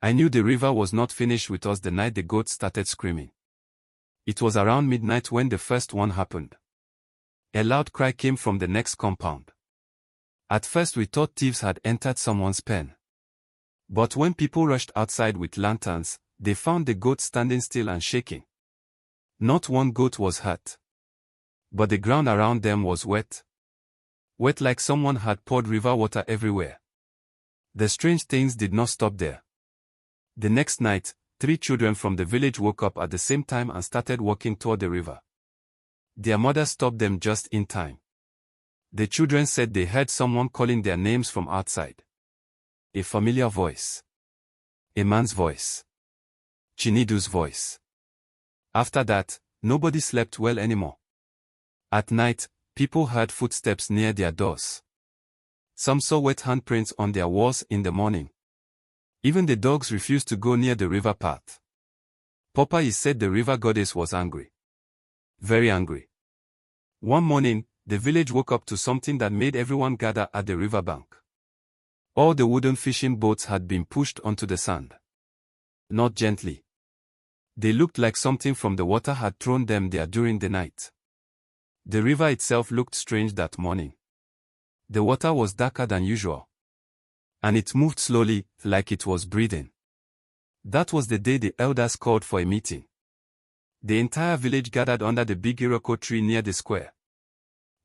I knew the river was not finished with us the night the goats started screaming. It was around midnight when the first one happened. A loud cry came from the next compound. At first we thought thieves had entered someone's pen. But when people rushed outside with lanterns, they found the goats standing still and shaking. Not one goat was hurt. But the ground around them was wet. Wet like someone had poured river water everywhere. The strange things did not stop there. The next night, 3 children from the village woke up at the same time and started walking toward the river. Their mother stopped them just in time. The children said they heard someone calling their names from outside. A familiar voice. A man's voice. Chinedu's voice. After that, nobody slept well anymore. At night, people heard footsteps near their doors. Some saw wet handprints on their walls in the morning. Even the dogs refused to go near the river path. Papa is said the river goddess was angry. Very angry. One morning, the village woke up to something that made everyone gather at the riverbank. All the wooden fishing boats had been pushed onto the sand. Not gently. They looked like something from the water had thrown them there during the night. The river itself looked strange that morning. The water was darker than usual. And it moved slowly, like it was breathing. That was the day the elders called for a meeting. The entire village gathered under the big Iroko tree near the square.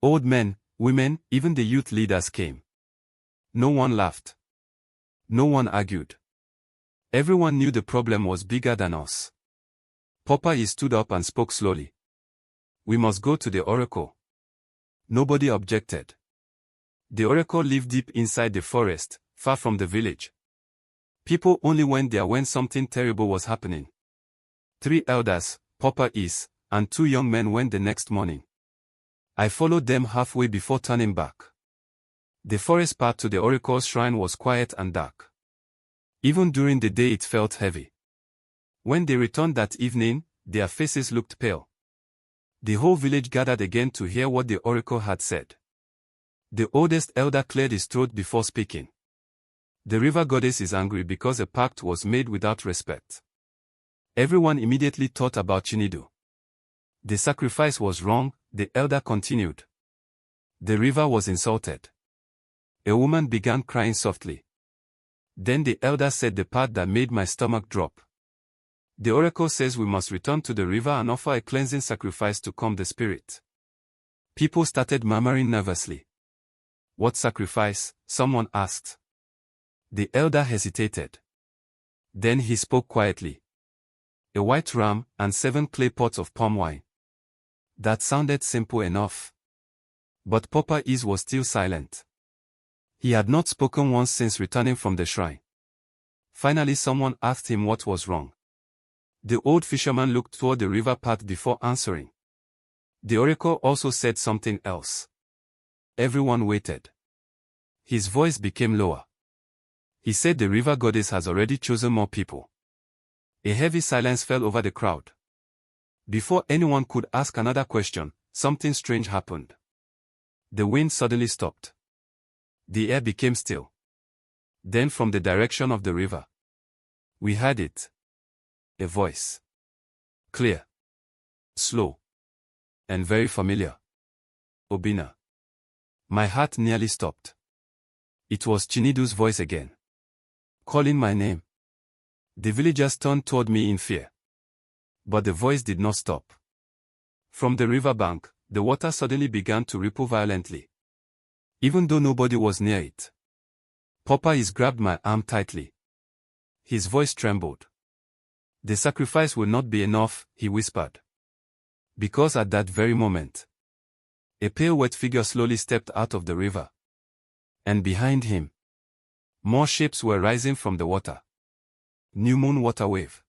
Old men, women, even the youth leaders came. No one laughed. No one argued. Everyone knew the problem was bigger than us. Popeye stood up and spoke slowly. We must go to the oracle. Nobody objected. The oracle lived deep inside the forest, far from the village. People only went there when something terrible was happening. 3 elders, Popeye, and 2 young men went the next morning. I followed them halfway before turning back. The forest path to the oracle's shrine was quiet and dark. Even during the day it felt heavy. When they returned that evening, their faces looked pale. The whole village gathered again to hear what the oracle had said. The oldest elder cleared his throat before speaking. The river goddess is angry because a pact was made without respect. Everyone immediately thought about Chinedu. The sacrifice was wrong, the elder continued. The river was insulted. A woman began crying softly. Then the elder said the part that made my stomach drop. The oracle says we must return to the river and offer a cleansing sacrifice to calm the spirit. People started murmuring nervously. What sacrifice? Someone asked. The elder hesitated. Then he spoke quietly. A white ram and 7 clay pots of palm wine. That sounded simple enough. But Popeye was still silent. He had not spoken once since returning from the shrine. Finally someone asked him what was wrong. The old fisherman looked toward the river path before answering. The oracle also said something else. Everyone waited. His voice became lower. He said the river goddess has already chosen more people. A heavy silence fell over the crowd. Before anyone could ask another question, something strange happened. The wind suddenly stopped. The air became still. Then from the direction of the river, we heard it. A voice. Clear. Slow. And very familiar. Obinna. My heart nearly stopped. It was Chinedu's voice again. Calling my name. The villagers turned toward me in fear. But the voice did not stop. From the riverbank, the water suddenly began to ripple violently. Even though nobody was near it. Popeye grabbed my arm tightly. His voice trembled. The sacrifice will not be enough, he whispered. Because at that very moment, a pale wet figure slowly stepped out of the river. And behind him, more shapes were rising from the water. New moon water wave.